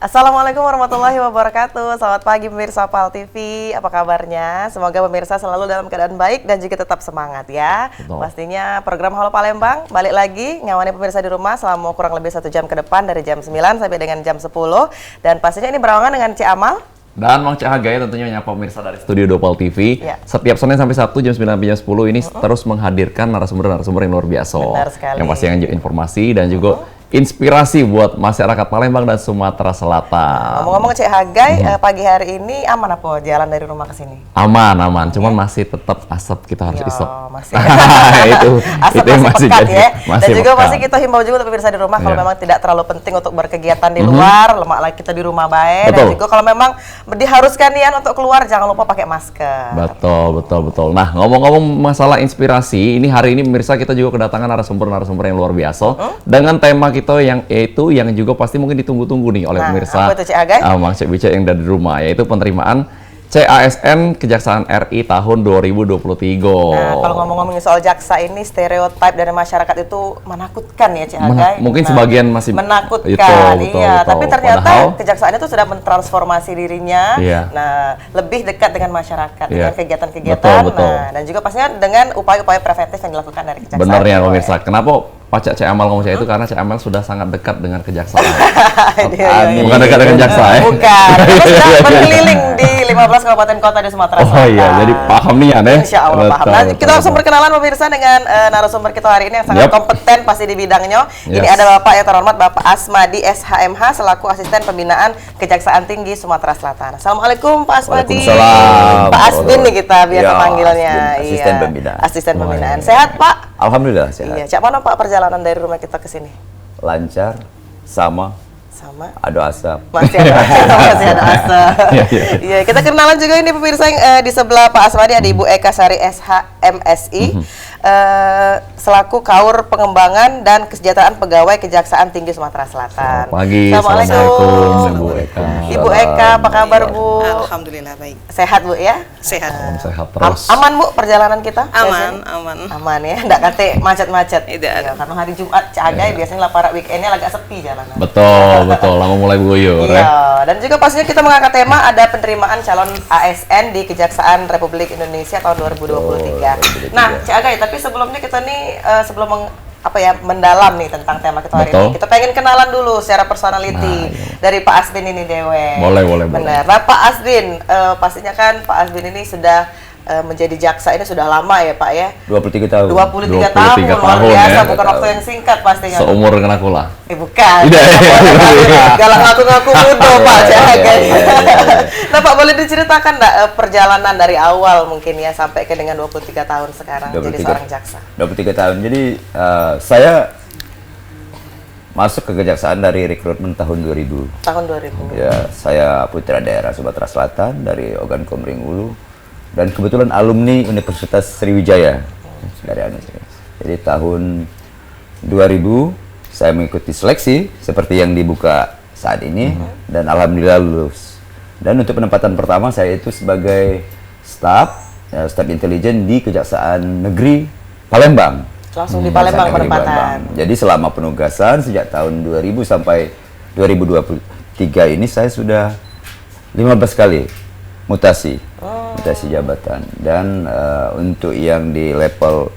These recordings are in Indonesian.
Assalamualaikum warahmatullahi wabarakatuh. Selamat pagi pemirsa PAL TV. Apa kabarnya? Semoga pemirsa selalu dalam keadaan baik dan juga tetap semangat ya. Betul. Pastinya program Halo Palembang balik lagi ngawani pemirsa di rumah selama kurang lebih 1 jam ke depan dari jam 9 sampai dengan jam 10. Dan pastinya ini berawangan dengan Cik Amal dan Mang Cahagaya tentunya menyapa pemirsa dari studio Dopal TV. Ya. Setiap Senin sampai Sabtu jam 9 sampai jam 10 ini terus menghadirkan narasumber-narasumber yang luar biasa. Benar sekali. Yang pasti yang informasi dan juga inspirasi buat masyarakat Palembang dan Sumatera Selatan. Ngomong-ngomong Cik Hagai, pagi hari ini aman apa jalan dari rumah ke sini? Aman, cuman masih tetap asap kita harus isep. Masih. itu yang masih pekat jadi, ya. masih Dan juga pekat. masih kita himbau juga untuk pemirsa di rumah kalau Iya. memang tidak terlalu penting untuk berkegiatan di luar, lemak lagi kita di rumah baik. Dan Betul. juga kalau memang diharuskan nian untuk keluar jangan lupa pakai masker. Betul. Nah, ngomong-ngomong masalah inspirasi, ini hari ini pemirsa kita juga kedatangan narasumber-narasumber yang luar biasa dengan tema kita yang juga pasti mungkin ditunggu-tunggu nih oleh pemirsa. Apa itu Cik Agai? Mang Cik Bica yang dari rumah, yaitu penerimaan CASN Kejaksaan RI tahun 2023. Nah, kalau ngomong-ngomongin soal jaksa ini, stereotip dari masyarakat itu menakutkan ya Cik Hagai. Mungkin sebagian masih menakutkan, betul. Tapi ternyata Padahal, kejaksaan itu sudah mentransformasi dirinya. Iya. Nah, lebih dekat dengan masyarakat, Iya. dengan kegiatan-kegiatan. Betul. Nah, dan juga pastinya dengan upaya-upaya preventif yang dilakukan dari kejaksaan. benar ya pemirsa. Kenapa Pak Cik Amal ngomong itu? Karena Cik Amal sudah sangat dekat dengan kejaksaan. Bukan dekat dengan jaksa ya? Bukan. Kita sudah berkeliling di 15 kabupaten kota di Sumatera Selatan. Oh iya, jadi paham nih ya, Insya Allah paham. Nah, kita langsung berkenalan pemirsa dengan narasumber kita hari ini yang sangat kompeten pasti di bidangnya. Ini ada Bapak yang terhormat Bapak Asmadi SHMH selaku Asisten Pembinaan Kejaksaan Tinggi Sumatera Selatan. Assalamualaikum Pak Asmadi. Waalaikumsalam. Pak Asbin nih kita biasa Ya, panggilnya. Asisten Pembinaan. Asisten Pembinaan. Sehat Pak? Alhamdulillah sehat. Iya. Cak mana Pak perjalanan dari rumah kita ke sini? Lancar, sama, ada asap. Masih ada asa. Iya, kita kenalan juga ini pemirsa yang di sebelah Pak Asmadi ada Ibu Eka Sari SHMSI selaku Kaur Pengembangan dan Kesejahteraan Pegawai Kejaksaan Tinggi Sumatera Selatan. Selamat pagi. Assalamualaikum. Ibu Eka. Ibu Eka, apa kabar Bu? Alhamdulillah baik. Sehat Bu ya? Sehat. Sehat terus. Aman Bu perjalanan kita? Aman. Aman ya, enggak kate macet-macet. Tidak ada. Ya, karena hari Jumat Cagai biasanya lah para weekendnya agak sepi jalanan. Betul. Lama mulai guyur ya. Iya, dan juga pastinya kita mengangkat tema ada penerimaan calon ASN di Kejaksaan Republik Indonesia tahun 2023. Nah, Cik Agai, tapi sebelumnya kita nih mendalam nih tentang tema kita hari ini. Kita pengen kenalan dulu secara personality dari Pak Asbin ini dewe. Boleh. Benar. Nah, Pak Asbin, pastinya kan Pak Asbin ini sudah menjadi jaksa ini sudah lama ya Pak ya? 23 tahun. 23 tahun, luar biasa, ya. bukan waktu yang singkat pastinya. Seumur dengan aku lah. Bukan. Tidak. Galak ngaku-ngaku muda Pak Cahagay. Nah Pak, boleh diceritakan nggak perjalanan dari awal mungkin ya sampai ke dengan 23 tahun sekarang jadi seorang jaksa? 23 tahun. Jadi saya masuk ke kejaksaan dari rekrutmen tahun 2000. Tahun 2000. Ya, saya putra daerah Sumatera Selatan dari Ogan Komering Ulu dan kebetulan alumni Universitas Sriwijaya dari Universitas. Jadi tahun 2000 saya mengikuti seleksi seperti yang dibuka saat ini dan alhamdulillah lulus. Dan untuk penempatan pertama saya itu sebagai staf intelijen di Kejaksaan Negeri Palembang. Langsung di Palembang penempatan. Jadi selama penugasan sejak tahun 2000 sampai 2023 ini saya sudah 15 kali mutasi jabatan. Dan untuk yang di level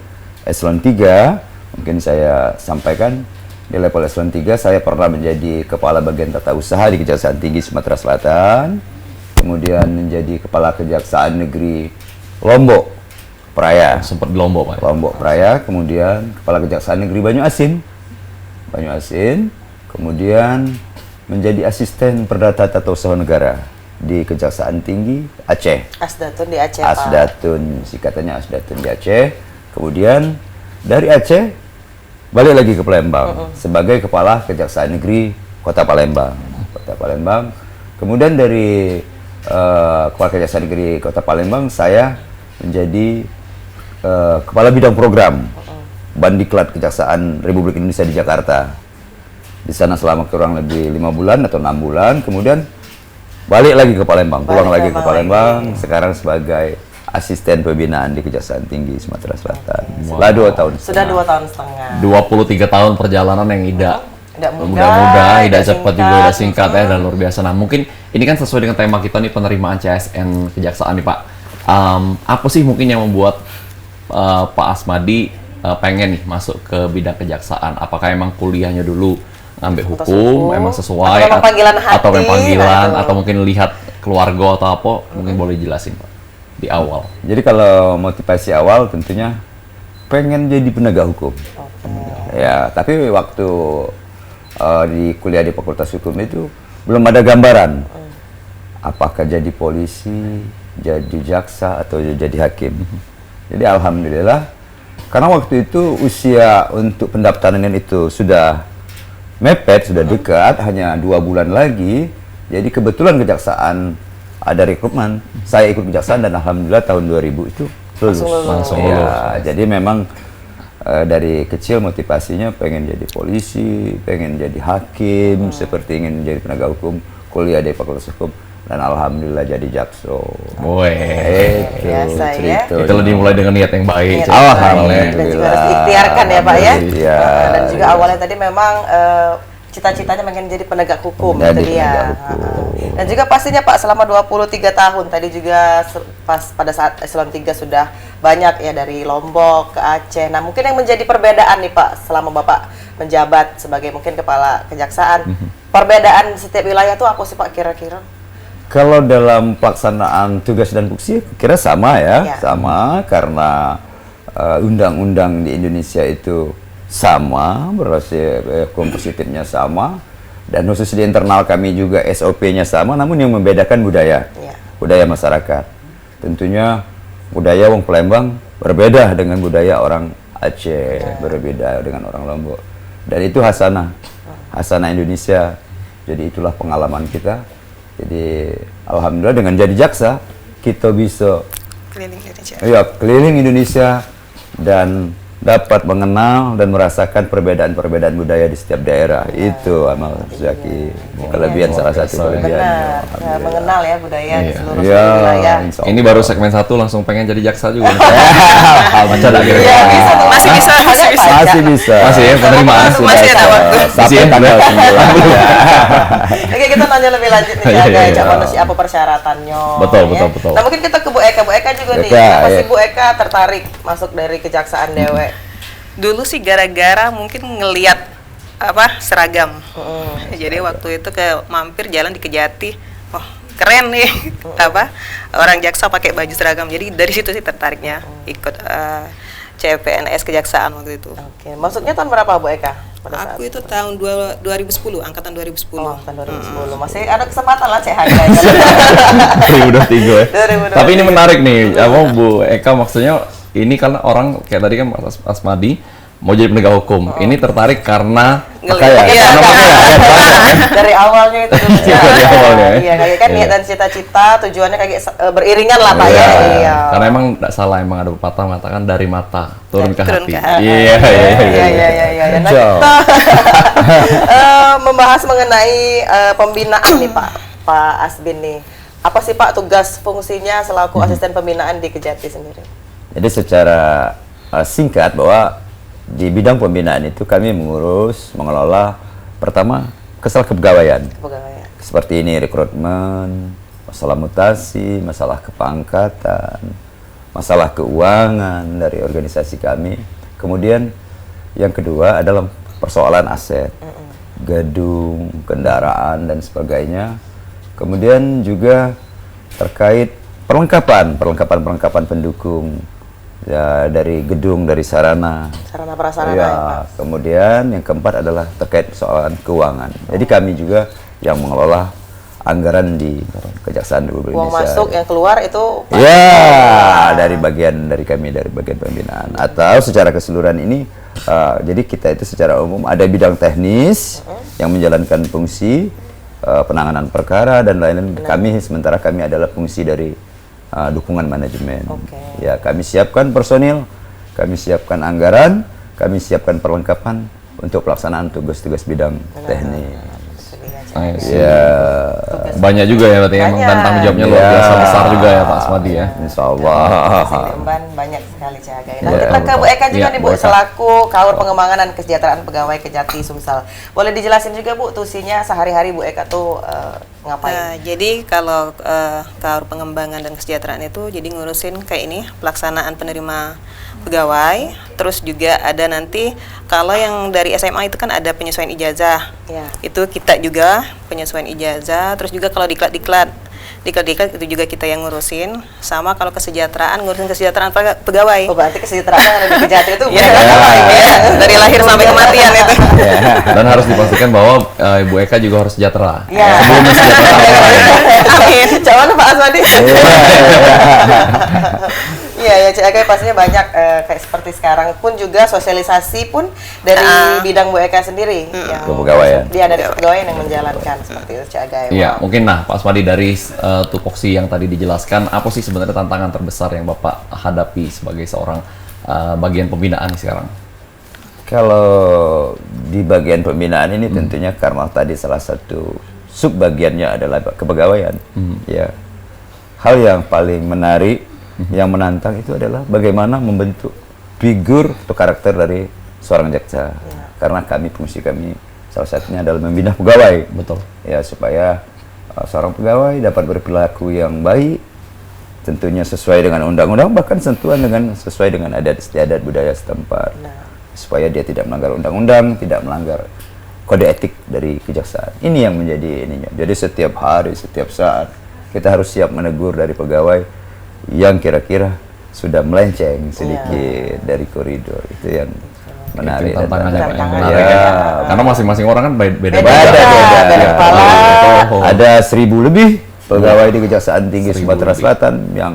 eselon 3 mungkin saya sampaikan di level eselon 3 saya pernah menjadi kepala bagian tata usaha di Kejaksaan Tinggi Sumatera Selatan, kemudian menjadi kepala Kejaksaan Negeri Lombok Praya. Sempat di Lombok Pak. Lombok Praya, kemudian kepala Kejaksaan Negeri Banyu Asin, kemudian menjadi asisten perdata tata usaha negara di Kejaksaan Tinggi Aceh. Asdatun di Aceh Pak. Asdatun, singkatannya Asdatun di Aceh. Kemudian dari Aceh balik lagi ke Palembang sebagai kepala Kejaksaan Negeri Kota Palembang. Kemudian dari kepala Kejaksaan Negeri Kota Palembang saya menjadi kepala bidang program Bandiklat Kejaksaan Republik Indonesia di Jakarta. Di sana selama kurang lebih 5 bulan atau 6 bulan, kemudian balik lagi ke Palembang, pulang lagi ke Palembang, sekarang sebagai asisten pembinaan di Kejaksaan Tinggi Sumatera Selatan. Setelah 2 tahun setengah. Sudah 2 tahun setengah. 23 tahun perjalanan yang indah. Tidak mudah, tidak cepat juga, tidak singkat ya, dan luar biasa. Nah, mungkin ini kan sesuai dengan tema kita nih, penerimaan CSN Kejaksaan nih Pak. Apa sih mungkin yang membuat Pak Asmadi pengen nih masuk ke bidang kejaksaan? Apakah emang kuliahnya dulu ngambil hukum, emang sesuai, atau panggilan hati, atau memang panggilan, atau mungkin lihat keluarga atau apa? Mungkin boleh jelasin Pak di awal. Jadi kalau motivasi awal tentunya pengen jadi penegak hukum. Ya, tapi waktu di kuliah di Fakultas Hukum itu belum ada gambaran apakah jadi polisi, jadi jaksa, atau jadi hakim. Jadi alhamdulillah, karena waktu itu usia untuk pendaftaran itu sudah mepet, sudah dekat, hanya 2 bulan lagi. Jadi kebetulan kejaksaan ada rekrutmen, saya ikut kejaksaan dan alhamdulillah tahun 2000 itu lulus. Langsung Ya, lulus. jadi memang dari kecil motivasinya pengen jadi polisi, pengen jadi hakim, seperti ingin jadi penegak hukum, kuliah di Fakultas Hukum, dan alhamdulillah jadi jakso. Biasa ya. Itu dimulai dengan niat yang baik. Niat yang baik. Alhamdulillah. Dan juga harus diikhtiarkan ya Pak ya. Iya. Dan juga awalnya tadi memang cita-citanya pengen jadi penegak hukum Jadi itu dia. penegak hukum. Dan juga pastinya Pak selama 23 tahun tadi juga pas pada saat eselon 3 sudah banyak ya dari Lombok ke Aceh. Nah, mungkin yang menjadi perbedaan nih Pak selama Bapak menjabat sebagai mungkin kepala kejaksaan. Perbedaan setiap wilayah itu apa sih Pak kira-kira? Kalau dalam pelaksanaan tugas dan fungsi kira sama ya, Ya. sama karena undang-undang di Indonesia itu sama, berarti kompositifnya sama, dan khusus di internal kami juga SOP-nya sama, namun yang membedakan budaya, Ya. budaya masyarakat. Tentunya budaya Wong Palembang berbeda dengan budaya orang Aceh, berbeda dengan orang Lombok, dan itu hasanah Indonesia. Jadi itulah pengalaman kita. Jadi alhamdulillah dengan jadi jaksa kita bisa Keliling Indonesia. keliling Indonesia dan dapat mengenal dan merasakan perbedaan-perbedaan budaya di setiap daerah. Itu Amal Zaki, kelebihan salah satu kelebihan. Benar, mengenal ya budaya di seluruh Iya, wilayah. insya Ini Allah. baru segmen 1 langsung pengen jadi jaksa juga. Alhamdulillah. Iya, bisa tuh. Masih bisa. Masih bisa. Masih ya, penerimaan. Masih ada waktu. Sampai tanggal 9. Oke, kita nanya lebih lanjut nih, Iya, Cak Aga. iya. Cak Manusia, apa persyaratannya? Betul, ya. betul, betul. Nah, mungkin kita ke Bu Eka. Bu Eka juga nih, Eka, pasti iya. Bu Eka tertarik masuk dari kejaksaan Dewe. Dulu sih gara-gara mungkin ngeliat seragam. Jadi waktu itu ke mampir jalan di Kejati, wah keren nih orang jaksa pakai baju seragam. Jadi dari situ sih tertariknya ikut CPNS kejaksaan waktu itu. Oke, masuknya tahun berapa Bu Eka? Pada saat Aku itu tahun 2010, angkatan 2010. Oh, tahun 2010. Masih ada kesempatan lah Cek Haga. 2023 ya. 2023. Tapi ini menarik nih, Bu Eka, maksudnya ini kan orang kayak tadi kan Mas Asmadi mau jadi penegak hukum. Ini tertarik karena Ngelihat. Iya, dari awalnya itu dulu. Dari awalnya, ya. Iya, kayak kan niat dan cita-cita, tujuannya kayak beriringan lah Pak ya. Iya. Karena emang tidak salah, emang ada pepatah mengatakan dari mata turun ke Turun hati. ke hati. Iya. Iya. Nah, Jauh. kita membahas mengenai pembinaan nih Pak Asbin nih. Apa sih Pak tugas fungsinya selaku asisten pembinaan di Kejati sendiri? Jadi secara singkat bahwa di bidang pembinaan itu kami mengurus, mengelola pertama kepegawaian. Kepegawaian. Seperti ini rekrutmen, masalah mutasi, masalah kepangkatan, masalah keuangan dari organisasi kami. Kemudian yang kedua adalah persoalan aset, gedung, kendaraan dan sebagainya. Kemudian juga terkait perlengkapan pendukung ya, dari gedung, dari sarana. Sarana prasarana Ya, ya Pak. kemudian yang keempat adalah terkait persoalan keuangan. Jadi kami juga yang mengelola anggaran di Kejaksaan Republik Uang Indonesia. masuk yang keluar itu Pak. Ya, dari bagian pembinaan. Atau secara keseluruhan ini, jadi kita itu secara umum ada bidang teknis yang menjalankan fungsi penanganan perkara dan lain-lain. Sementara kami adalah fungsi dari dukungan manajemen. Oke. Ya, kami siapkan personil, kami siapkan anggaran, kami siapkan perlengkapan untuk pelaksanaan tugas-tugas bidang teknis. Itu dia, Cak Ya, Banyak juga ya berarti emang, dan Banyak. tanggung jawabnya luar Iya. biasa besar juga ya Pak Asmadi ya. insya Allah. Masih diemban banyak sekali Cagai. Nah, Iya, kita ke Bu Eka juga Iya, nih Bu Bu, Eka. selaku Kaur Pengembangan dan Kesejahteraan Pegawai Kejati Sumsel. Boleh dijelasin juga Bu, tusinya sehari-hari Bu Eka tuh ngapain? Nah, jadi kalau Kaur Pengembangan dan Kesejahteraan itu jadi ngurusin kayak ini pelaksanaan penerima pegawai, terus juga ada nanti kalau yang dari SMA itu kan ada penyesuaian ijazah. Ya. Itu kita juga penyesuaian ijazah, terus juga kalau diklat itu juga kita yang ngurusin, sama kalau kesejahteraan ngurusin kesejahteraan pegawai. Oh, berarti kesejahteraan yang ada di Kejati itu Bu Ya, Eka ngapain ya? dari lahir sampai kematian itu. Dan harus dipastikan bahwa Ibu Eka juga harus sejahtera. Iya. Sebelumnya sejahtera orang lain. Amin. Coba Pak Asmadi. Iya ya Cik Aga, pastinya banyak kayak seperti sekarang pun juga sosialisasi pun dari bidang Bu Eka sendiri yang Kepegawaian. dia dari kepegawaian yang menjalankan seperti itu Cik Aga. Iya, mungkin nah Pak Asmadi dari tupoksi yang tadi dijelaskan, apa sih sebenarnya tantangan terbesar yang Bapak hadapi sebagai seorang bagian pembinaan sekarang? Kalau di bagian pembinaan ini tentunya karena tadi salah satu sub bagiannya adalah kepegawaian. Ya, hal yang paling menarik, yang menantang itu adalah bagaimana membentuk figur atau karakter dari seorang jaksa. Karena fungsi kami salah satunya adalah membina pegawai. Betul. Ya, supaya seorang pegawai dapat berperilaku yang baik, tentunya sesuai dengan undang-undang, bahkan sesuai dengan adat istiadat budaya setempat. Supaya dia tidak melanggar undang-undang, tidak melanggar kode etik dari kejaksaan. Ini yang menjadi ininya. Jadi setiap hari, setiap saat kita harus siap menegur dari pegawai yang kira-kira sudah melenceng sedikit dari koridor. Itu yang menarik. Itu tantangannya Pak, yang Tantangan. menarik Ya. ya. Karena masing-masing orang kan beda-beda. Beda, beda kepala. Oh. Ada 1.000 lebih pegawai di Kejaksaan Tinggi 1.000 Sumatera lebih. Selatan yang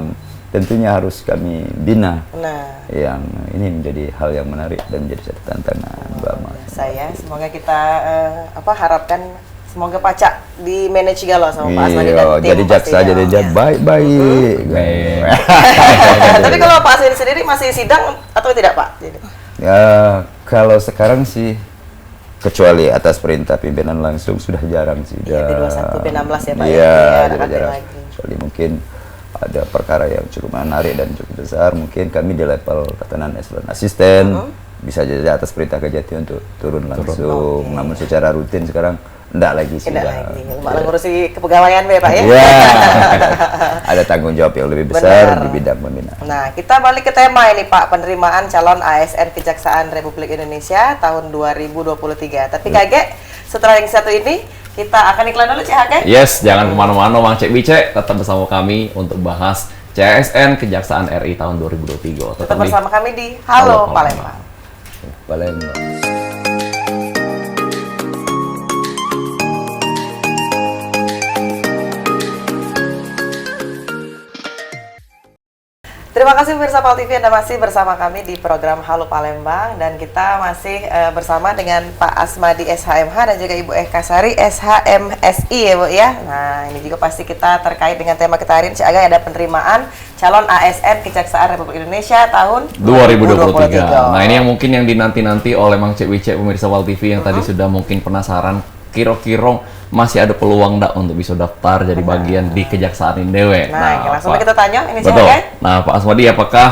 tentunya harus kami bina. Nah, Yang ini menjadi hal yang menarik dan menjadi satu tantangan, Mbak Mas. saya semoga kita harapkan semoga pacak di manage juga loh sama Pak Asmadi dan Iya, tim jadi jaksa pastinya. jadi jaksa baik-baik. Baik. Tapi kalau Pak Asmadi sendiri masih sidang atau tidak Pak? Jadi, Ya, kalau sekarang sih kecuali atas perintah pimpinan langsung sudah jarang sih. Iya, B21, B16 ya Pak ya? Iya, Iya, sudah ada jarang. lagi. Kecuali mungkin ada perkara yang cukup menarik dan cukup besar, mungkin kami di level tatanan eselon asisten bisa jadi atas perintah Kejati untuk turun langsung. Namun secara rutin sekarang enggak lagi tidak sudah. lagi. Malah ngurusi kepegawaian ya Pak ya? Iya. Ada tanggung jawab yang lebih besar Benar. di bidang pembinaan. Nah, kita balik ke tema ini Pak, penerimaan calon ASN Kejaksaan Republik Indonesia tahun 2023. Tapi Kage, setelah yang satu ini, kita akan iklan dulu Cik Hage. Yes, jangan kemana-mana Bang Cek Bice, tetap bersama kami untuk bahas CSN Kejaksaan RI tahun 2023. Tetap bersama kami di Halo Halo Palembang. Palembang. Terima kasih pemirsa PAL TV, Anda masih bersama kami di program Halo Palembang dan kita masih bersama dengan Pak Asmadi SHMH dan juga Ibu Eka Sari SHMSI ya Bu ya. Nah ini juga pasti kita terkait dengan tema kita hari ini, Cik Aga, ada penerimaan calon ASN Kejaksaan Republik Indonesia tahun 2023. Nah, ini yang mungkin yang dinanti-nanti oleh Mang Cek Wice pemirsa PAL TV yang tadi sudah mungkin penasaran kira-kira masih ada peluang enggak untuk bisa daftar jadi bagian di Kejaksaan ini dewe. Nah, langsung Pak- kita tanya ini Cik Betul. Aga. Nah, Pak Asmadi, apakah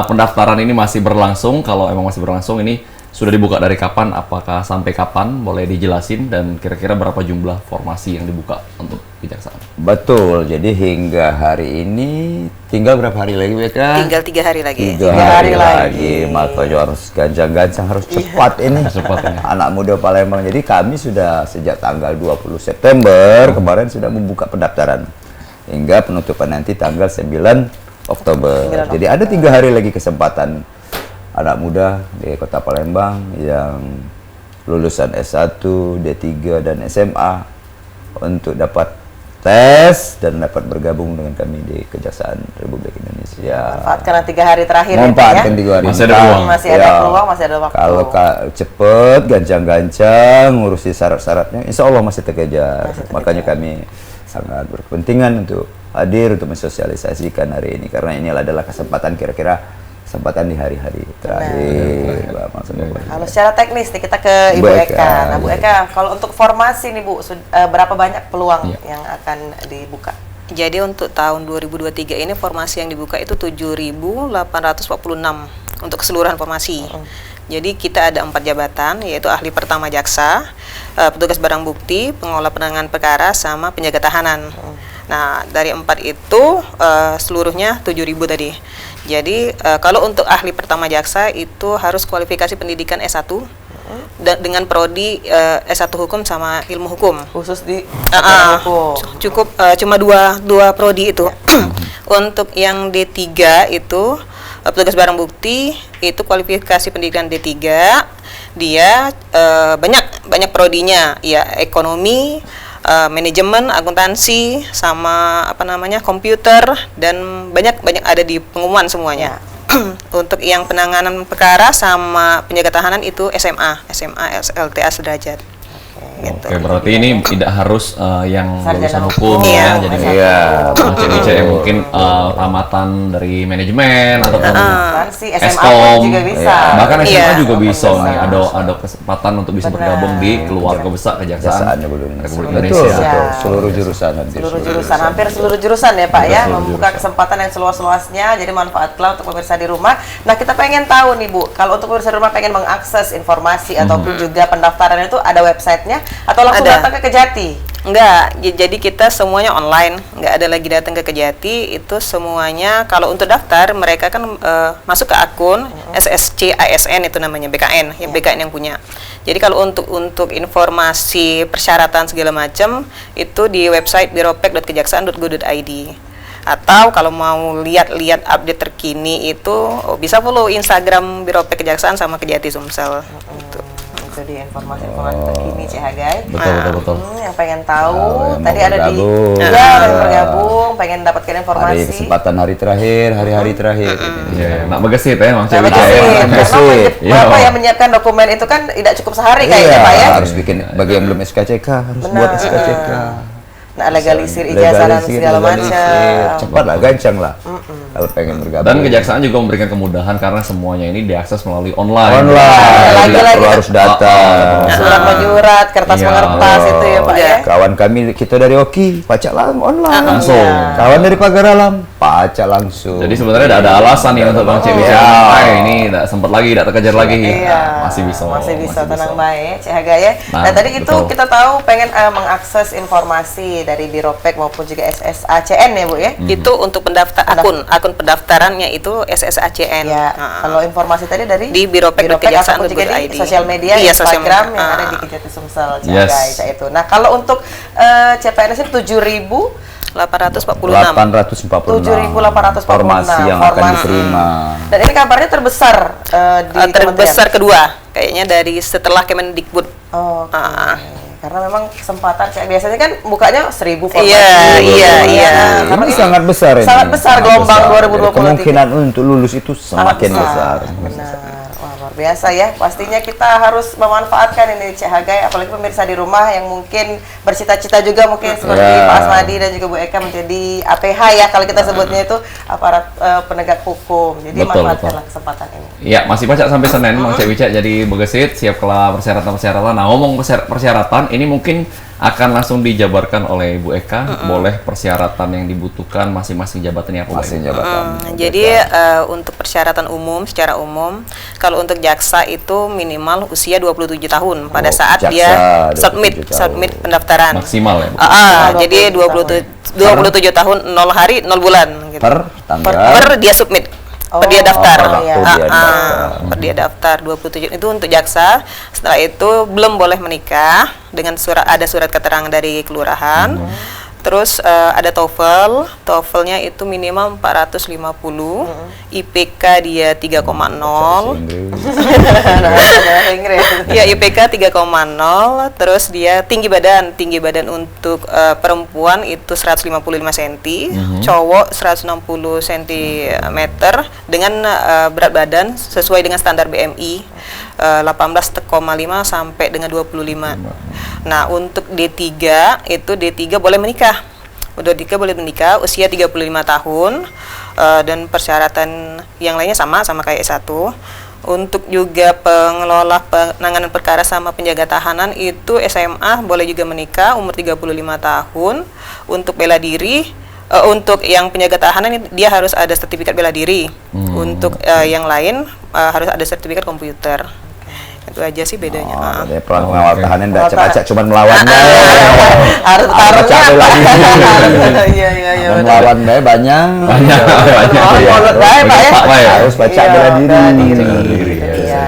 pendaftaran ini masih berlangsung? Kalau emang masih berlangsung, ini sudah dibuka dari kapan? Apakah sampai kapan? Boleh dijelasin dan kira-kira berapa jumlah formasi yang dibuka untuk kejaksaan? Betul, jadi hingga hari ini tinggal berapa hari lagi mereka? Tinggal 3 hari lagi. 3 hari hari lagi. lagi. Makanya harus gancang-gancang, harus cepat ini. Cepat ini. Anak muda Palembang. Jadi kami sudah sejak tanggal 20 September kemarin sudah membuka pendaftaran. Hingga penutupan nanti tanggal 9 Oktober. 9 Jadi ada 3 hari lagi kesempatan anak muda di Kota Palembang yang lulusan S1, D3, dan SMA untuk dapat tes dan dapat bergabung dengan kami di Kejaksaan Republik Indonesia. Manfaatkan 3 hari terakhir Memanfaatkan ya. 3 hari. Masih ada Nah, peluang. Masih ada peluang, masih ada waktu. Kalau cepet, gancang-gancang, ngurusi syarat-syaratnya, insya Allah masih terkejar. Makanya kami sangat berkepentingan untuk hadir untuk mensosialisasikan hari ini. Karena ini adalah kesempatan kira-kira kesempatan di hari-hari terakhir. Maksudnya Kalau secara teknis nih kita ke Ibu Bu Eka. Eka. Nah, Bu Eka, kalau untuk formasi nih Bu, berapa banyak peluang yang akan dibuka? Jadi untuk tahun 2023 ini formasi yang dibuka itu 7.846 untuk keseluruhan formasi. Jadi kita ada 4 jabatan, yaitu ahli pertama jaksa, petugas barang bukti, pengelola penanganan perkara, sama penjaga tahanan. Nah, dari 4 itu seluruhnya 7.000 tadi. Jadi kalau untuk ahli pertama jaksa itu harus kualifikasi pendidikan S1 dengan prodi S1 hukum sama ilmu hukum. Khusus di Hukum. Cukup cuma dua prodi itu. Untuk yang D3 itu petugas barang bukti itu kualifikasi pendidikan D3. Dia banyak prodinya, ya ekonomi, manajemen, akuntansi, sama komputer, dan banyak ada di pengumuman semuanya. Untuk yang penanganan perkara sama penjaga tahanan itu SMA LTA sederajat. Gitu. Oke, berarti ini tidak harus yang lulusan Sarjana hukum hukum. ya, jadi Iya. cewek yang mungkin tamatan dari manajemen ataupun Akuntansi, SMA Eskom, pun juga bisa. bahkan SMA Iya. juga bisa Bisa. nih, ada kesempatan untuk bisa Benar. bergabung di keluarga besar Kejaksaan Kejaksaan Republik Republik Indonesia. Indonesia. Betul. Seluruh jurusan hampir Seluruh jurusan, hampir seluruh jurusan ya Pak ya, membuka kesempatan yang seluas-luasnya, jadi manfaatlah untuk pemirsa di rumah. Nah, kita pengen tahu nih Bu, kalau untuk pemirsa di rumah pengen mengakses informasi ataupun juga pendaftaran itu ada websitenya atau langsung Ada. datang ke Kejati? Enggak, jadi kita semuanya online, nggak ada lagi datang ke Kejati. Itu semuanya kalau untuk daftar mereka kan masuk ke akun SSC ASN itu namanya BKN, yang BKN yang punya. Jadi kalau untuk informasi persyaratan segala macam itu di website biropek.kejaksaan.go.id. Atau kalau mau lihat update terkini itu bisa follow Instagram Biropek Kejaksaan sama Kejati Sumsel. Gitu. Itu dia informasi-informasi terkini Cihagai. Betul. Yang pengen tahu, yang tadi mau ada di bergabung. yang bergabung, pengen dapatkan Hari informasi. kesempatan hari terakhir, hari-hari terakhir. Iya, nak begesit ya, Mang Nah, Cewek. makasih. Iya, Karena makasih. Bapak Iya. yang menyiapkan dokumen itu kan tidak cukup sehari kayaknya Pak ya. Harus bikin bagi yang belum SKCK harus Benar. buat SKCK. Nah, legalisir ijazah dan Legalisir, segala legalisir. macam. Cepat lah, gancang lah. Kalau pengen bergabung. Dan Kejaksaan juga memberikan kemudahan karena semuanya ini diakses melalui online. online, Lagi-lagi tidak perlu kan- harus datang. Surat menyurat, kertas Iya. mengertas itu ya Pak ya. Kawan kami kita dari Oki, pacak lang online. Langsung. Iya. Kawan dari Pagar Alam, pacak langsung. Jadi sebenarnya tidak ada alasan nih untuk Bang Cewek. Ini tidak sempat lagi, tidak terkejar lagi. Iya. Masih bisa. Masih bisa, masih tenang baik, Cihaga ya. Nah, Nah, tadi itu betul. kita tahu pengen mengakses informasi dari Biropek maupun juga SSACN ya Bu ya. Itu untuk akun pendaftarannya itu SSACN. Ya, Nah, kalau informasi tadi dari Di Biropek Kejaksaan ataupun juga di .id. sosial media Iya, Instagram sosial media. yang ada di Kejati Sumsel Yes. Cihaga itu. Nah, kalau untuk CPNS itu 7.000 846. 846 7.846 formasi yang akan formasi. diterima. Dan ini kabarnya terbesar di Terbesar kementerian. kedua kayaknya dari setelah Kemendikbud. Oh, oke. Ah. Karena memang kesempatan biasanya kan bukanya 1.000 formasi. Iya. Karena Ini sangat besar ini. Sangat besar gelombang besar. 2023. Jadi kemungkinan untuk lulus itu semakin besar. Benar. Wah, luar biasa ya. Pastinya kita harus memanfaatkan ini Cik Hagai, apalagi pemirsa di rumah yang mungkin bercita-cita juga mungkin seperti Ya. Pak Asmadi dan juga Bu Eka menjadi APH ya kalau kita sebutnya itu aparat penegak hukum. Jadi Betul, manfaatkanlah kesempatan ini. Iya, masih pacak sampai Senin, Mang Cewek jadi begesit, siap kelah persyaratan-persyaratan. Nah, ngomong persyaratan, ini mungkin akan langsung dijabarkan oleh Bu Eka. Boleh persyaratan yang dibutuhkan masing-masing jabatannya apa? Bu Masih Eka? jabatan. Jadi untuk persyaratan umum secara umum, kalau untuk jaksa itu minimal usia 27 tahun pada Oh, saat jaksa dia 27 tahun. submit pendaftaran. Maksimal ya, Bu? Jadi 27 tahun 0 hari 0 bulan gitu. Per tanggal Per dia submit. Per dia daftar. per waktu dia daftar. Per dia daftar 27 itu untuk jaksa. Setelah itu belum boleh menikah dengan ada surat keterangan dari kelurahan. Terus ada TOEFL, TOEFL-nya itu minimal 450, IPK dia 3,0. Bahasa Inggris. Ya IPK 3,0, terus dia tinggi badan untuk perempuan itu 155 cm, cowok 160 cm dengan berat badan sesuai dengan standar BMI 18,5 sampai dengan 25. Nah, untuk D3 itu D3 boleh menikah. Udah D3 boleh menikah usia 35 tahun. dan persyaratan yang lainnya sama kayak S1. Untuk juga pengelola penanganan perkara sama penjaga tahanan itu SMA boleh juga menikah umur 35 tahun. Untuk bela diri, untuk yang penjaga tahanan dia harus ada sertifikat bela diri. Untuk yang lain harus ada sertifikat komputer. Itu aja sih bedanya. Jadi pengawal tahanan tidak cek-cek cuma melawan Harus taruhnya. Iya. Melawan banyak. Mulut bae, Pak ya. Harus baca Iya, bela diri. bela diri. Iya.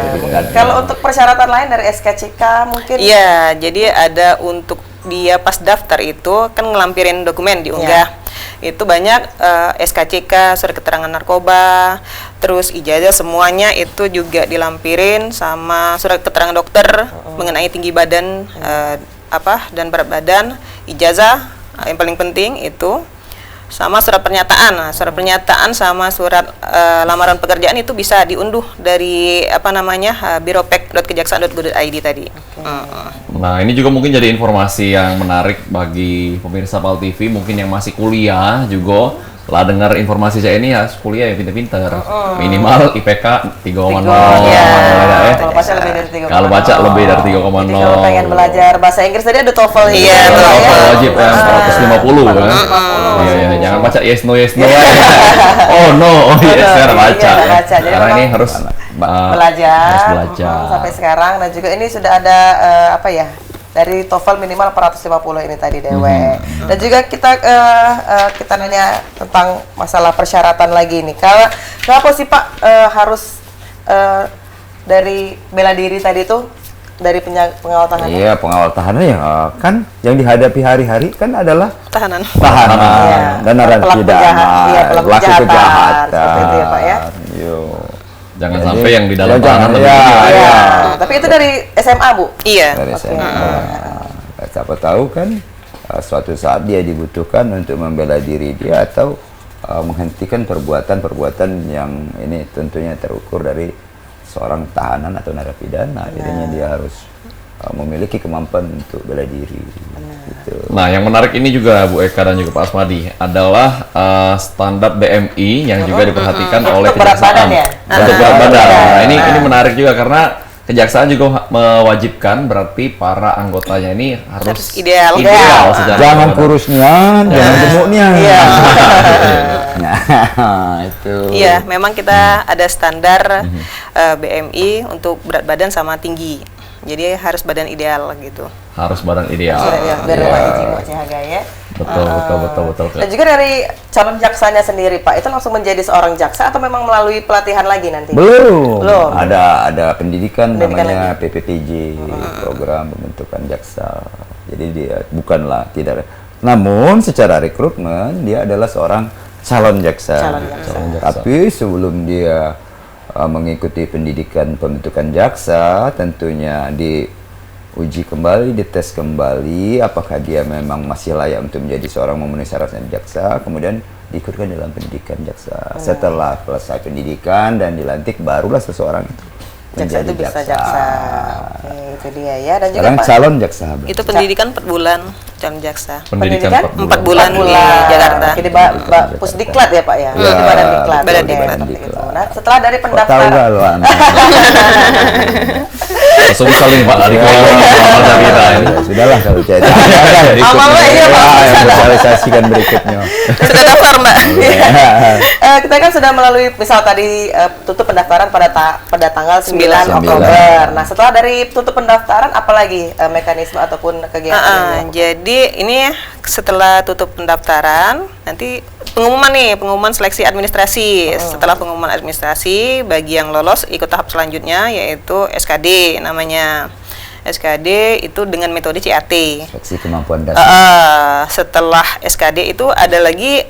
Kalau untuk persyaratan lain dari SKCK mungkin? Iya, jadi ada untuk dia pas daftar itu kan ngelampirin dokumen diunggah. Itu banyak SKCK, surat keterangan narkoba, terus ijazah, semuanya itu juga dilampirin sama surat keterangan dokter mengenai tinggi badan dan berat badan, ijazah yang paling penting itu, sama surat pernyataan. Nah, surat pernyataan sama surat lamaran pekerjaan itu bisa diunduh dari biropek.kejaksaan.go.id tadi. Nah, ini juga mungkin jadi informasi yang menarik bagi pemirsa PAL TV, mungkin yang masih kuliah juga lah dengar informasi saya ini ya kuliah yang pinter-pinter. Minimal IPK 3,0. Kalau baca lebih dari 3,0. Kalau baca lebih dari 3,0. Jadi kalau pengen belajar bahasa Inggris tadi ada TOEFL. Iya, TOEFL wajib ya 150 kan. Iya, jangan baca yes no aja. Oh no, yes sekarang baca. Jadi Karena ini harus belajar. belajar. Sampai sekarang, dan juga ini sudah ada dari TOEFL minimal 450 ini tadi Dewe. Dan juga kita nanya tentang masalah persyaratan lagi nih. Kenapa sih Pak harus dari bela diri tadi tuh dari pengawal tahanan? Iya, pengawal tahanan ya kan yang dihadapi hari-hari kan adalah Tahanan. tahanan dan Pelaku narapidana, pelaku kejahatan. Seperti itu ya Pak ya. Jangan Jadi, sampai yang di dalam jangan, tahanan lebih ya, gila. ya. Tapi itu dari SMA Bu? Iya. Dari SMA. Siapa tahu kan suatu saat dia dibutuhkan untuk membela diri dia atau menghentikan perbuatan-perbuatan yang ini tentunya terukur dari seorang tahanan atau narapidana. Jadinya dia harus memiliki kemampuan untuk bela diri. Gitu. Nah, yang menarik ini juga Bu Eka dan juga Pak Asmadi adalah standar BMI yang juga diperhatikan oleh Untuk berat kejaksaan. badan ya? Untuk berat badan. Iya. Nah, ini menarik juga karena kejaksaan juga mewajibkan berarti para anggotanya ini harus ideal. secara Jangan berat badan. kurusnya, jangan gemuknya. Iya. Nah, itu. Iya, memang kita ada standar BMI untuk berat badan sama tinggi. Jadi harus badan ideal gitu. Harus badan ideal. Biar rumah izin Pak Cihaga ya. Betul. Dan juga dari calon jaksanya sendiri Pak, itu langsung menjadi seorang jaksa atau memang melalui pelatihan lagi nanti? Belum. Belum. Ada pendidikan namanya lagi. PPPJ, program pembentukan jaksa. Jadi dia bukanlah tidak. Namun secara rekrutmen dia adalah seorang calon jaksa. Calon jaksa. Tapi sebelum dia mengikuti pendidikan pembentukan jaksa, tentunya diuji kembali, dites kembali apakah dia memang masih layak untuk menjadi seorang memenuhi syarat jaksa, kemudian diikutkan dalam pendidikan jaksa. Setelah selesai pendidikan dan dilantik, barulah seseorang Jaksa itu bisa jaksa. Oke, itu dia ya. Dan juga Sekarang Pak, calon jaksa. Itu pendidikan 4 bulan calon jaksa. Pendidikan 4 bulan di Jakarta. Jadi Pusdiklat ya Pak ya? Ya, Di Badan Diklat. Badan Oke, Diklat. seperti itu. Nah, setelah dari Kok tahu pendaftaran. nggak lo? Langsung saling Pak dari awal dari kita ini. Sudahlah kalau saya Amalnya iya Pak. sosialisasikan berikutnya. Sudah daftar, Mbak. Kita kan sudah melalui misal tadi tutup pendaftaran pada tanggal 9 9. Oktober. Nah, setelah dari tutup pendaftaran apalagi mekanisme ataupun kegiatan? Jadi ini setelah tutup pendaftaran nanti pengumuman seleksi administrasi. Setelah pengumuman administrasi bagi yang lolos ikut tahap selanjutnya yaitu SKD namanya. SKD itu dengan metode CAT. Seleksi kemampuan dasar. Setelah SKD itu ada lagi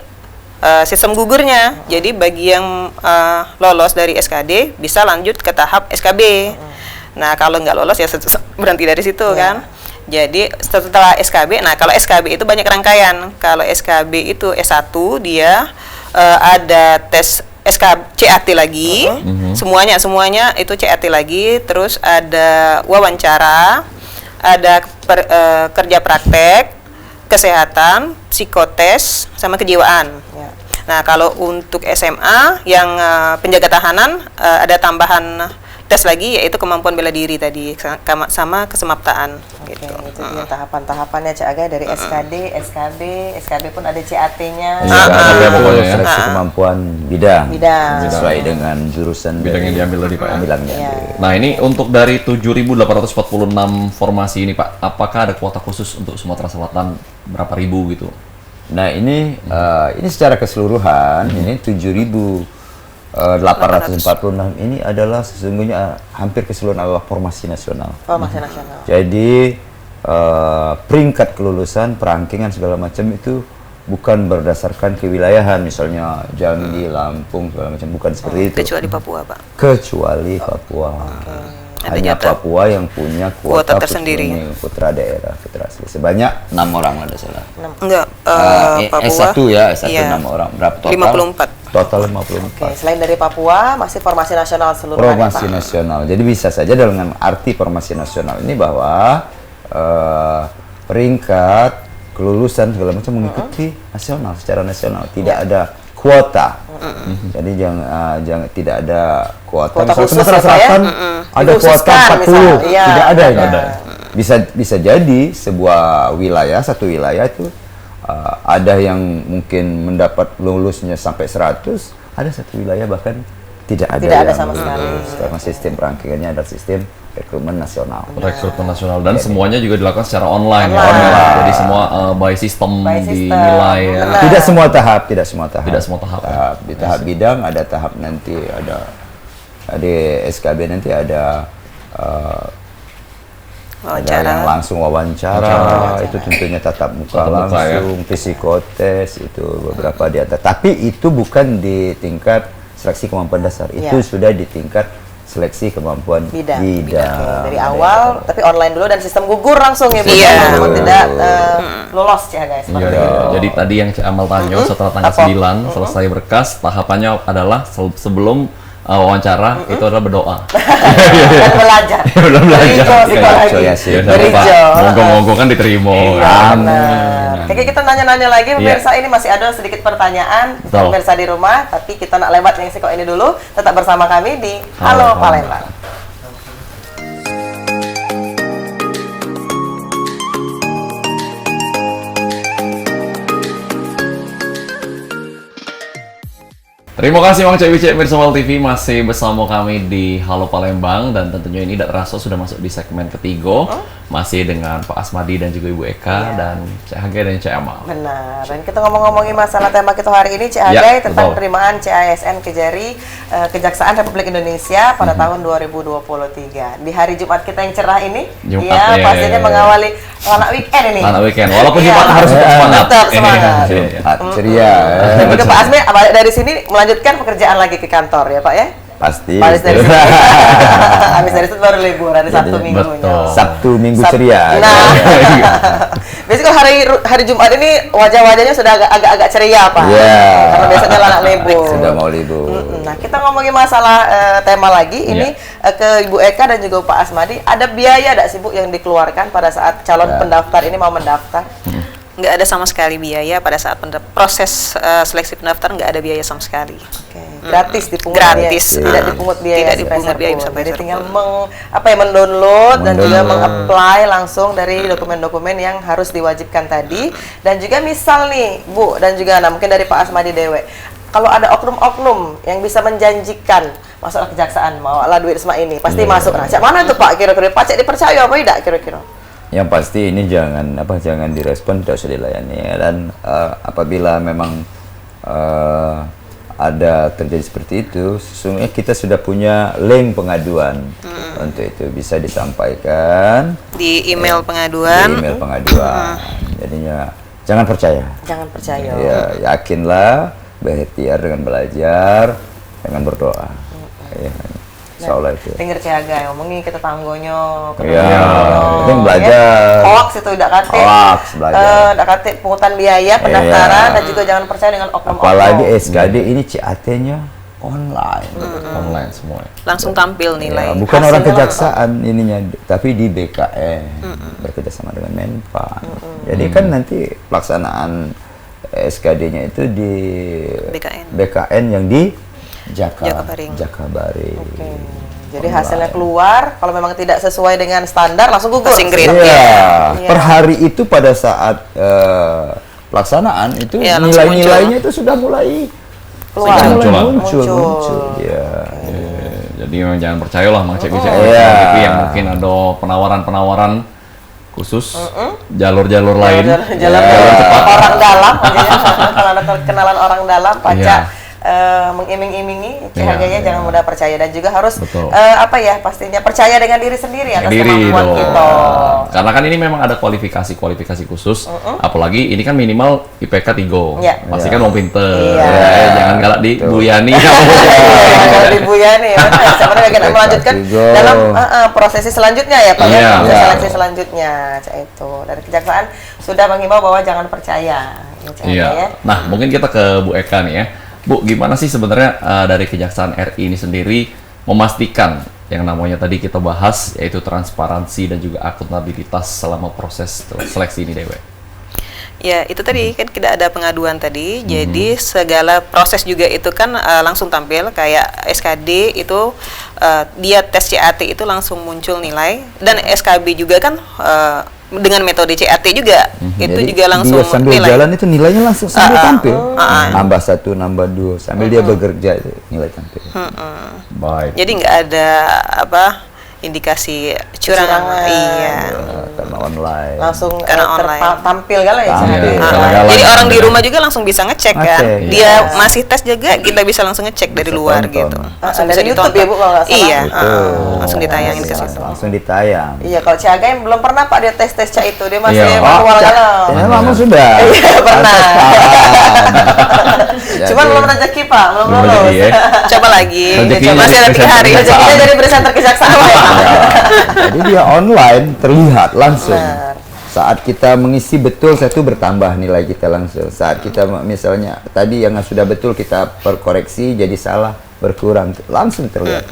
sistem gugurnya. Jadi bagi yang lolos dari SKD bisa lanjut ke tahap SKB. Nah, kalau nggak lolos ya berhenti dari situ kan. Jadi setelah SKB, nah kalau SKB itu banyak rangkaian. Kalau SKB itu S1 dia ada tes CAT lagi, semuanya itu CAT lagi, terus ada wawancara, ada kerja praktek, kesehatan, psikotes, sama kejiwaan. Ya. Nah, kalau untuk SMA yang penjaga tahanan ada tambahan tes lagi, yaitu kemampuan bela diri tadi sama kesemaptaan. Oke, Gitu. itu dia tahapan-tahapannya Cak Aga dari SKD, SKB pun ada CAT-nya. Iya, ya, pokoknya ya. seleksi kemampuan bidang. Bidang. Sesuai dengan jurusan Bidang yang dari- diambil tadi, Pak, ya? Ambilannya. Iya. Nah, ini untuk dari 7.846 formasi ini, Pak, apakah ada kuota khusus untuk Sumatera Selatan berapa ribu gitu? Nah, ini secara keseluruhan ini 7.846 ini adalah sesungguhnya hampir keseluruhan adalah formasi nasional. Formasi nasional. Jadi peringkat kelulusan, perankingan segala macam itu bukan berdasarkan kewilayahan, misalnya Jambi, Lampung segala macam, bukan seperti itu. Kecuali Papua, Pak. Kecuali Papua. Ada Hanya jatah. Papua yang punya Kuota kuota tersendiri. putra daerah, putra asli. Sebanyak 6 orang ada salah. Enggak, Papua. S1 ya, S1 iya. 6 orang. Berapa total? 54. Total Oke, 54. selain dari Papua, masih formasi nasional seluruh Formasi nasional. Jadi bisa saja dengan arti formasi nasional ini bahwa peringkat kelulusan segala macam mengikuti nasional, secara nasional, tidak ada kuota. Jadi jangan tidak ada kuota. Kuota Misalnya khusus Sumatera ya, Pak, ya? Selatan ada kuota Dikhususkan 40, misalnya. Iya, tidak ada. tidak ini. ada. Bisa jadi sebuah wilayah, satu wilayah itu ada yang mungkin mendapat lulusnya sampai 100, ada satu wilayah bahkan tidak ada Tidak ada yang sama lulus. sekali. Karena sistem rankingannya adalah sistem rekrutmen nasional. Rekrutmen nasional dan semuanya juga dilakukan secara online. ya. Online. Jadi semua by system By system. dinilai ya. Benar. Tidak semua tahap, tidak semua tahap. Tidak semua tahap, ya. Di tahap bidang ada tahap nanti ada di SKB nanti ada yang langsung wawancara, itu tentunya tatap muka Tatap muka, ya. langsung, psikotes itu beberapa di atas. Tapi itu bukan di tingkat seleksi kemampuan dasar, itu Ya. sudah di tingkat seleksi kemampuan bidang. bidang. Oke, dari awal, tapi online dulu dan sistem gugur langsung ya, Bu. Iya. Kalau tidak lolos ya, guys. Iya, Seperti iya. itu. Jadi tadi yang Cik Amal tanya setelah tanggal Apa? 9 selesai berkas, tahapannya adalah sebelum wawancara itu adalah berdoa. Dan belajar. Belum belajar. Berijo psikologi. Berijo, ya sih. Ya, sama, Pak. Berijo. Monggo-monggo kan diterima. Iya, benar. Oke, kita nanya-nanya lagi, Iya. pemirsa. Ini masih ada sedikit pertanyaan Betul. pemirsa di rumah, tapi kita nak lewat yang siko ini dulu. Tetap bersama kami di Halo Halo, Palembang. Terima kasih Bang Cek Wicek Mirsamal TV masih bersama kami di Halo Palembang, dan tentunya ini tidak terasa sudah masuk di segmen ketiga masih dengan Pak Asmadi dan juga Ibu Eka dan Cik Hagai dan Cik Amal. Benar. Dan kita ngomong-ngomongin masalah tema kita hari ini, Cik Ya, Hagai, tentang betul. penerimaan CASN Kejari Kejaksaan Republik Indonesia pada tahun 2023. Di hari Jumat kita yang cerah ini, Jumat, ya, ya, pastinya ya, ya. mengawali anak weekend ini. Anak weekend, walaupun Iya. Jumat harus tetap semangat. Tetap Ini, semangat. iya, iya. Ceria. Dan juga Pak Asmi balik dari sini melanjutkan pekerjaan lagi ke kantor ya, Pak ya? Pasti. Habis dari situ. Habis dari situ baru libur, hari Sabtu Jadi, Minggunya. betul. Sabtu Minggu ceria. Nah, biasanya kalau hari Jumat ini wajah-wajahnya sudah agak ceria, Pak. Iya. Karena biasanya anak libur. Sudah mau libur. Nah, kita ngomongin masalah tema lagi. Ini ke Ibu Eka dan juga Pak Asmadi. Ada biaya nggak sih, Bu, yang dikeluarkan pada saat calon pendaftar ini mau mendaftar? Nggak ada sama sekali biaya pada saat proses seleksi pendaftar, nggak ada biaya sama sekali. Oke, gratis dipungut Gratis. biaya. Tidak dipungut biaya Tidak dipungut biaya sepeser pun. Jadi sepeser tinggal pun. mendownload dan juga Mendownload. mengapply langsung dari dokumen-dokumen yang harus diwajibkan tadi. Dan juga misal nih, Bu dan juga mungkin dari Pak Asmadi Dewe, kalau ada oknum-oknum yang bisa menjanjikan masuk ke kejaksaan mau lah duit semua ini pasti masuk. Nah, cak mana tuh Pak kira-kira? Pak cak dipercaya apa tidak kira-kira? Yang pasti ini jangan direspon, tidak usah dilayani ya. Dan apabila memang ada terjadi seperti itu, sesungguhnya kita sudah punya link pengaduan untuk itu, bisa disampaikan Di email di pengaduan. email pengaduan. Jadinya jangan percaya. Jangan percaya. Ya, yakinlah, berikhtiar dengan belajar, dengan berdoa. Ya, insya Allah itu. Dengar Ciaga ngomongin kita tanggonya, Iya, penting belajar. Hoax itu tidak kate. Hoax, belajar. Tidak kate pungutan biaya pendaftaran dan juga jangan percaya dengan oknum-oknum. Apalagi SKD ini CAT-nya online. Online semua. Langsung tampil Ya, nilai. bukan orang Hasilnya kejaksaan ininya, tapi di BKN bekerjasama dengan Menpan. Jadi kan nanti pelaksanaan SKD-nya itu di BKN. BKN yang di Jakabaring. Jakabaring. Oke. Jadi hasilnya keluar, kalau memang tidak sesuai dengan standar langsung gugur. Passing grade. Iya. Iya. Per hari itu pada saat pelaksanaan itu Iya, langsung nilai-nilainya itu sudah mulai Keluar. Muncul. muncul. Ya. Jadi memang jangan percayalah Mang Cek bisa Iya. tapi yang mungkin ada penawaran-penawaran khusus jalur-jalur lain. Jalan orang dalam, kalau ada kenalan orang dalam, Paca Iya. mengiming-imingi, Iya, harganya jangan mudah percaya dan juga harus Betul. pastinya percaya dengan diri sendiri atas Diri kemampuan dong. kita. Karena kan ini memang ada kualifikasi khusus, apalagi ini kan minimal IPK 3. Iya. Pasti kan mau pinter. Iya. Ya, jangan galak di Bu Yani. Kalau di Bu Yani, sebenarnya kita melanjutkan Tiga. dalam prosesi selanjutnya ya Pak Iya. ya, proses Iya. seleksi selanjutnya, Cak itu dari kejaksaan sudah menghimbau bahwa jangan percaya, ya, Cak, ya. Iya. Nah, mungkin kita ke Bu Eka nih ya. Bu, gimana sih sebenarnya dari Kejaksaan RI ini sendiri memastikan yang namanya tadi kita bahas yaitu transparansi dan juga akuntabilitas selama proses seleksi ini, Dewe? Ya, itu tadi kan tidak ada pengaduan tadi. Jadi segala proses juga itu kan langsung tampil kayak SKD itu dia tes CAT itu langsung muncul nilai dan SKB juga kan dengan metode CAT juga itu Jadi juga langsung dia sambil nilai. jalan itu nilainya langsung sambil tampil. Ah. Nambah 1, nambah 2, sambil dia bekerja itu nilai tampil. Baik. Jadi nggak ada indikasi curangan. Iya. Karena online. Langsung Karena online. tampil kali ya, Cak. Tampil. Iya. Galak-galak. Jadi orang di rumah juga langsung bisa ngecek kan. Ngecek, Dia iya. masih tes juga kita bisa langsung ngecek dari Bisa luar tonton. gitu. Dari YouTube ya, Bu, kalau nggak salah. Iya, Betul. langsung ditayangin ke Iya, situ. Langsung ditayang. Iya, kalau Cak Aga yang belum pernah Pak dia tes Cak itu, dia masih Iya. manual galau. Ya, lama sudah. Iya, pernah. Jadi- Cuman belum rezeki Pak, belum Belum lulus. rezeki, ya. Coba lagi. Rezekinya Coba masih ada 3 hari. jadi Rezekinya jadi presenter kejaksaan. Ya, jadi dia online terlihat langsung. Benar. Saat kita mengisi betul satu bertambah nilai kita langsung. Saat kita misalnya tadi yang sudah betul kita perkoreksi jadi salah berkurang langsung terlihat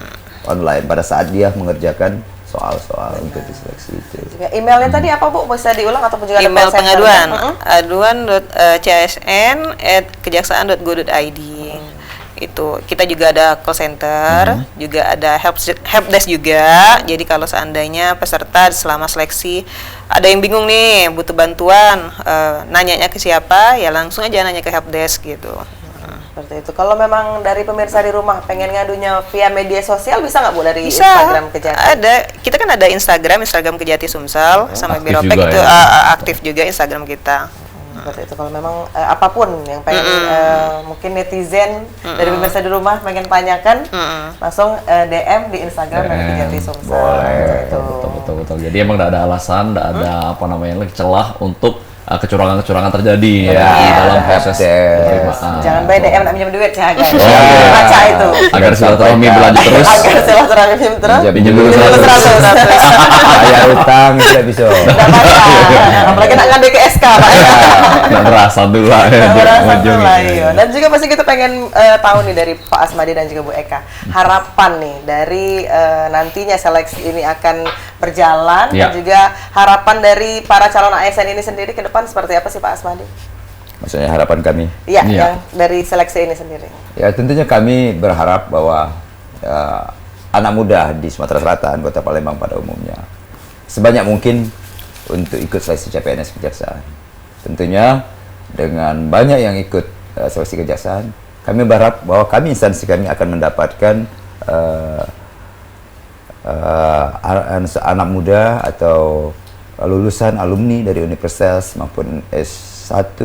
online pada saat dia mengerjakan soal-soal untuk diseleksi itu. Juga emailnya tadi apa Bu? Bisa diulang ataupun juga ada Email call center? pengaduan Mm-mm. aduan.csn@kejaksaan.go.id. Itu kita juga ada call center, juga ada helpdesk juga. Jadi kalau seandainya peserta selama seleksi ada yang bingung nih, butuh bantuan, nanyanya ke siapa, ya langsung aja nanya ke helpdesk gitu. Seperti itu. Kalau memang dari pemirsa di rumah pengen ngadunya via media sosial bisa nggak Bu dari Bisa. Instagram Kejati? Ada, kita kan ada Instagram Kejati Sumsel sama Aktif Biropek juga itu ya? Aktif juga Instagram kita. Seperti itu. Kalau memang apapun yang pengen mungkin netizen dari pemirsa di rumah pengen tanyakan, langsung DM di Instagram dari Kejati Sumsel. Boleh. Itu. Betul. Jadi emang tidak ada alasan, tidak ada apa namanya lagi celah untuk kecurangan-kecurangan terjadi ya di dalam proses penerimaan. Jangan baik DM nak minjem duit ya guys. iya. Baca itu. Agar silaturahmi berlanjut terus. Agar silaturahmi minjem terus. Pinjam dulu Minjem 100. 100. Bayar utang tidak bisa. Nggak baca. Apalagi nak ngambil ke SK Pak. Nggak merasa dulu lah ya, di Merasa ujung lah, ini. iya. Dan juga pasti kita pengen tahu nih dari Pak Asmadi dan juga Bu Eka, harapan nih dari nantinya seleksi ini akan berjalan Iya. dan juga harapan dari para calon ASN ini sendiri ke depan seperti apa sih Pak Asmadi? Maksudnya harapan kami. Iya, Iya. yang dari seleksi ini sendiri. Ya tentunya kami berharap bahwa anak muda di Sumatera Selatan, Kota Palembang pada umumnya sebanyak mungkin untuk ikut seleksi CPNS Kejaksaan. Tentunya dengan banyak yang ikut seleksi kejaksaan, kami berharap bahwa instansi kami akan mendapatkan anak muda atau lulusan alumni dari universitas maupun S1,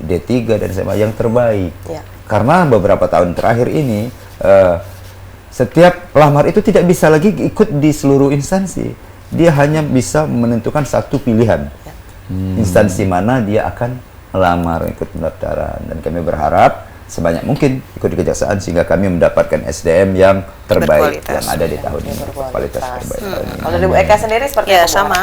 D3 dan SMA yang terbaik. Ya. Karena beberapa tahun terakhir ini setiap pelamar itu tidak bisa lagi ikut di seluruh instansi. Dia hanya bisa menentukan satu pilihan. Instansi mana dia akan melamar ikut pendaftaran, dan kami berharap sebanyak mungkin ikut di kejaksaan sehingga kami mendapatkan SDM yang terbaik Berkualitas. yang ada di tahun ini. Berkualitas. Kualitas terbaik tahun ini. Kalau dari Bu Eka sendiri seperti Ya apa, Bu, sama.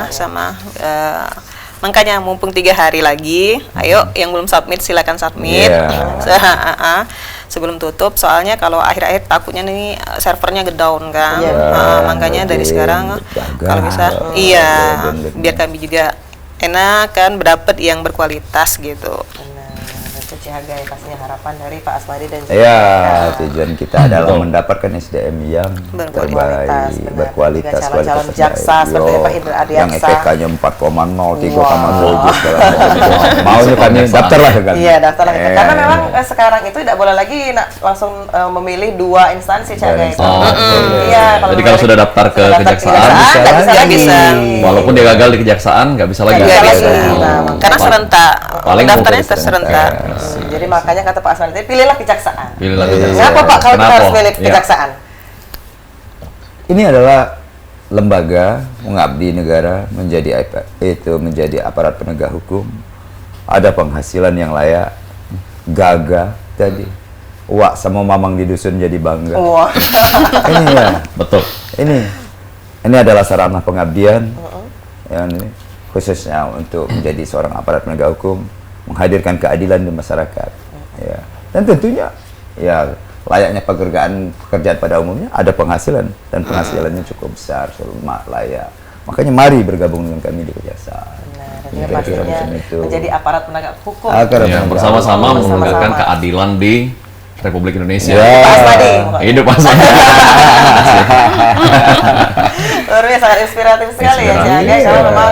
harapannya? Makanya mumpung 3 hari lagi, ayo yang belum submit silakan submit. Iya. Sebelum tutup, soalnya kalau akhir-akhir takutnya nih servernya down kan. Iya. Makanya dari Login, sekarang jaga. kalau bisa, Login. biar kami juga enak kan, berdapat yang berkualitas gitu. Benar. Dan Cik Hagai, pastinya harapan dari Pak Asmadi dan juga Ya, BUEK. tujuan kita adalah mendapatkan SDM yang terbaik, benar. berkualitas, Juga calon-calon kualitas jaksa terbaik. seperti Yo, Pak Indra Adiaksa. yang IPK-nya 4,0, 3,7 Wow. segala macam. Maunya kami daftar lah kan. Iya, daftar lagi. Eh, Karena memang sekarang itu tidak boleh lagi langsung memilih 2 instansi, Cik Hagai. Oh, Iya, Jadi kalau sudah daftar ke sudah kejaksaan, nggak bisa nggak lagi. bisa. walaupun dia gagal di kejaksaan, nggak bisa lagi. Nggak bisa lagi. Oh. Nah, Karena serentak, Paling daftarnya mau serentak. Jadi makanya kata Pak Asmadi, pilihlah kejaksaan. Pilihlah Iya. kejaksaan. Kenapa Pak kalau kita Kenapa? harus milih Iya. kejaksaan? Ini adalah lembaga mengabdi negara, menjadi aparat penegak hukum, ada penghasilan yang layak, gagah tadi, wak sama mamang di dusun jadi bangga. Wah. Ini ya, Betul. ini adalah sarana pengabdian yang ini khususnya untuk menjadi seorang aparat penegak hukum, menghadirkan keadilan di masyarakat. Ya. Dan tentunya ya layaknya pekerjaan pada umumnya ada penghasilan dan penghasilannya cukup besar, layak. Makanya mari bergabung dengan kami di kejaksaan. Nah, dan Ini juga kira-kira pastinya macam itu. menjadi aparat penegak hukum. Aparat Ya, penegak bersama-sama hukum. menegakkan Bersama-sama. keadilan di Republik Indonesia. Ya. Pak Asmadi. Hidup Pak Asmadi. Luar biasa, sangat inspiratif sekali ya Cik Inspiratif. Hagai. Karena Iya. memang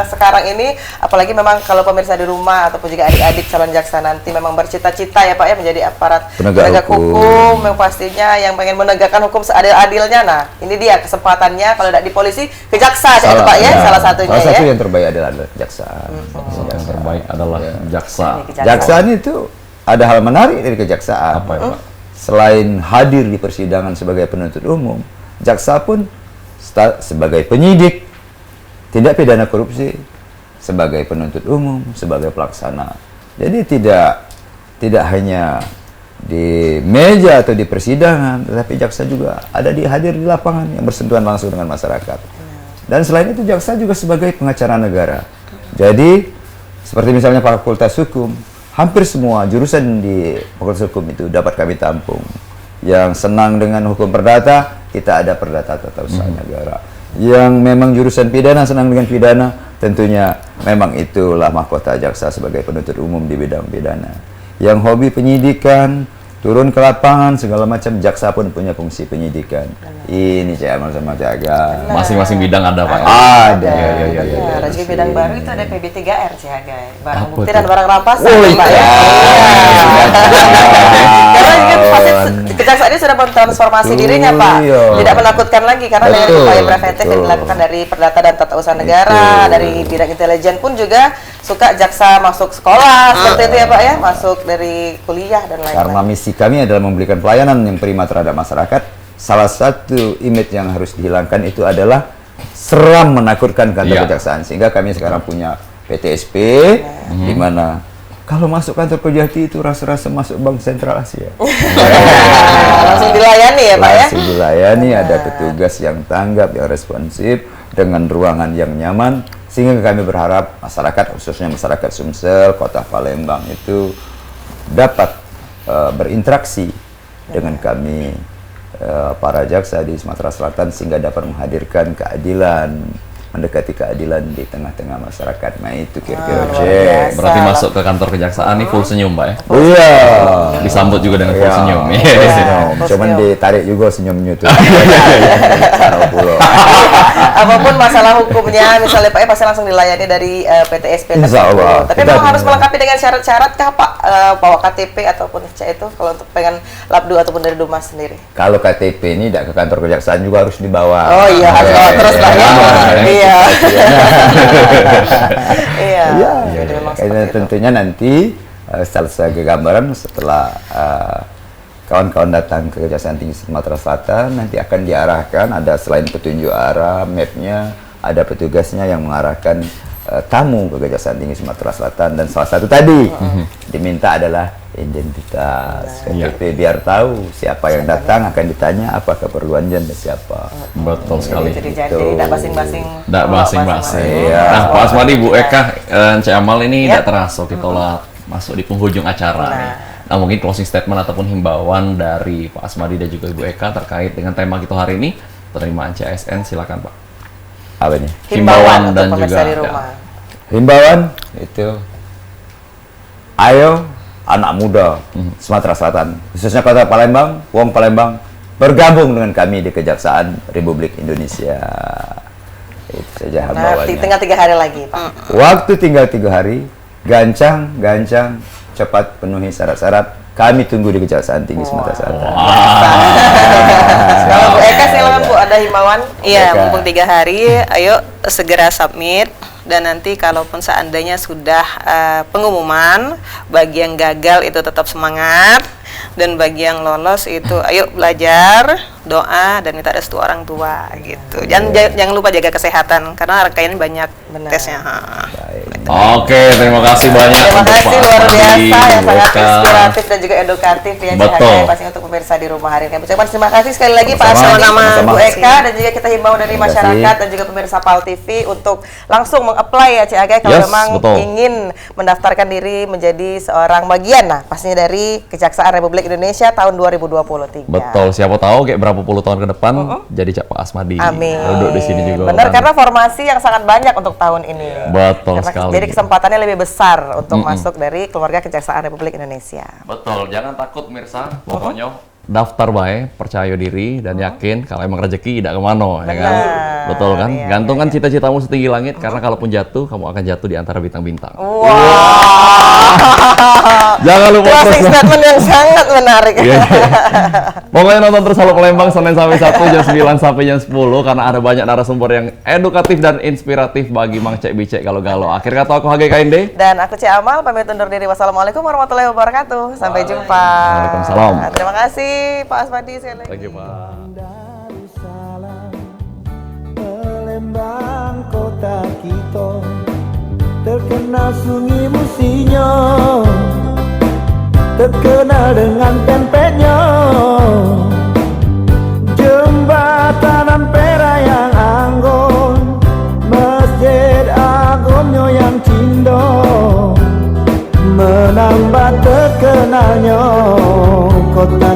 sekarang ini, apalagi memang kalau pemirsa di rumah ataupun juga adik-adik calon jaksa nanti memang bercita-cita ya Pak ya menjadi aparat Penegak hukum yang pastinya yang pengen menegakkan hukum seadil-adilnya. Nah, ini dia kesempatannya kalau tidak di polisi ke jaksa Cik Pak ya, salah satunya Salah satu ya. yang terbaik adalah kejaksaan. Yang terbaik adalah jaksa. Ini kejaksaan. Kejaksaan itu ada hal menarik dari kejaksaan. Apa ya, Pak? Selain hadir di persidangan sebagai penuntut umum, jaksa pun sebagai penyidik tindak pidana korupsi, sebagai penuntut umum, sebagai pelaksana. Jadi tidak hanya di meja atau di persidangan, tetapi jaksa juga hadir di lapangan yang bersentuhan langsung dengan masyarakat. Dan selain itu jaksa juga sebagai pengacara negara. Jadi seperti misalnya Fakultas Hukum, hampir semua jurusan di Fakultas Hukum itu dapat kami tampung. Yang senang dengan hukum perdata, kita ada perdata tata usaha negara. Yang memang jurusan pidana, senang dengan pidana, tentunya memang itulah mahkota jaksa sebagai penuntut umum di bidang pidana. Yang hobi penyidikan, turun ke lapangan, segala macam, jaksa pun punya fungsi penyidikan. Ini Cik Amal sama Cik Hagai. Masing-masing bidang ada Pak. Ada. Benar, rezeki bidang baru itu ada PB3R Cik Hagai. Barang Apa bukti tuh? dan barang rampasan Oh, Pak ya. Karena ini kan pasti kejaksaan ini sudah mentransformasi dirinya Pak. Iya. Tidak menakutkan lagi karena dengan Betul, upaya preventif yang betul. dilakukan dari Perdata dan Tata Usaha Negara, Betul. dari bidang intelijen pun juga suka jaksa masuk sekolah seperti itu ya Pak ya, masuk dari kuliah dan Karena lain-lain. misi kami adalah memberikan pelayanan yang prima terhadap masyarakat. Salah satu image yang harus dihilangkan itu adalah seram menakutkan kantor Iya. kejaksaan. Sehingga kami sekarang punya PTSP, di mana kalau masuk kantor Kejati itu rasa-rasa masuk Bank Sentral Asia. Langsung dilayani ya Pak ya. Langsung dilayani, ada petugas yang tanggap, yang responsif, dengan ruangan yang nyaman. Sehingga kami berharap masyarakat, khususnya masyarakat Sumsel, Kota Palembang itu dapat berinteraksi dengan kami para jaksa di Sumatera Selatan sehingga dapat menghadirkan keadilan, mendekati keadilan di tengah-tengah masyarakat. Nah itu kira-kira luar Cek. biasa. Berarti masuk ke kantor kejaksaan nih full senyum Pak ya. Iya. Disambut juga dengan full Iya. senyum. Full Yes. senyum. Full Cuman senyum. ditarik juga senyumnya tuh. Taruh pulau. Apapun masalah hukumnya, misalnya Pak ya pasti langsung dilayani dari PTSP Insya tersebut. Allah. Tapi Kita memang harus bisa. melengkapi dengan syarat-syarat kah Pak? Bawa KTP ataupun C itu kalau untuk pengen Labdu ataupun dari Dumas sendiri. Kalau KTP ini tidak ke kantor kejaksaan juga harus dibawa. Oh iya, harus bawa terus lah ya. Iya. Iya. Iya. Jadi memang Karena seperti itu. tentunya nanti sebagai gambaran setelah kawan-kawan datang ke Kejaksaan Tinggi Sumatera Selatan nanti akan diarahkan, ada selain petunjuk arah, mapnya, ada petugasnya yang mengarahkan tamu ke Kejaksaan Tinggi Sumatera Selatan, dan salah satu tadi diminta adalah identitas KTP biar tahu siapa yang datang, akan ditanya apa keperluannya dan siapa. Betul sekali. Jadi Gitu. tidak basing-basing. Tidak bawa masing-masing. Iya. Nah, Pak Asmadi, Bu Eka, Cik Amal ini Ya. tidak terasa kita lah masuk di penghujung acara. nih. Nah, mungkin closing statement ataupun himbauan dari Pak Asmadi dan juga Ibu Eka terkait dengan tema kita hari ini, penerimaan CSN, silakan Pak. Apa ini? Himbauan untuk dan pemirsa juga di rumah. Himbauan itu, ayo anak muda Sumatera Selatan, khususnya Kota Palembang, Wong Palembang, bergabung dengan kami di Kejaksaan Republik Indonesia. Itu saja Nah, hambauannya. tinggal 3 hari lagi, Pak. Waktu tinggal 3 hari, gancang, cepat penuhi syarat-syarat. Kami tunggu di Kejaksaan Tinggi Sumatera Selatan. Kalau Bu Eka silakan Bu, ada himbauan? Iya, Mereka. mumpung 3 hari, ayo segera submit. Dan nanti kalaupun seandainya sudah pengumuman, bagi yang gagal itu tetap semangat, dan bagi yang lolos itu ayo belajar, doa, dan minta restu orang tua gitu. Jangan lupa jaga kesehatan karena rangkaian banyak Benar. tesnya. Oke, terima kasih banyak Terima untuk kasih Pak luar Asmadi, biasa yang Bu sangat Eka. inspiratif dan juga edukatif ya Cik Betul. Hagai, pastinya untuk pemirsa di rumah hari ini. Ucapan terima kasih sekali lagi Pak Sama-sama. Asmadi, Sama-sama. Bu Eka, dan juga kita himbau dari Terima kasih. masyarakat dan juga pemirsa PAL TV untuk langsung meng-apply ya Cik Hagai kalau Yes, memang betul. ingin mendaftarkan diri menjadi seorang bagian, nah pastinya dari Kejaksaan Republik Indonesia tahun 2023. Betul, siapa tahu kayak berapa puluh tahun ke depan jadi Cak Pak Asmadi. Amin. Duduk di sini juga. Benar, karena formasi yang sangat banyak untuk tahun ini. Betul Karena- sekali. Jadi kesempatannya lebih besar untuk masuk dari keluarga Kejaksaan Republik Indonesia. Betul, jangan takut mirsa, pokoknya daftar baik, percaya diri dan yakin kalau emang rezeki tidak kemana, ya kan? Benar, Betul kan? iya, Gantungkan cita-citamu setinggi langit karena kalaupun jatuh, kamu akan jatuh di antara bintang-bintang. Jangan lupa Closing terus. statement yang sangat menarik. Iya. Pokoknya nonton terus Halo Palembang Senin sampai Sabtu jam 9 sampai jam 10 karena ada banyak narasumber yang edukatif dan inspiratif bagi Mang Cek Bicek kalau galau. Akhir kata aku Hage KND. Dan aku Cik Amal, pamit undur diri. Wassalamualaikum warahmatullahi wabarakatuh. Sampai jumpa. Waalaikumsalam. Terima kasih Pak Asmadi sekali lagi. Thank you, Pak. Darussalam, Palembang kota kita terkenal sungai musinya, terkenal dengan tempenya, jembatan Ampera yang anggun, masjid agungnya yang cindo, menambah terkenalnya kota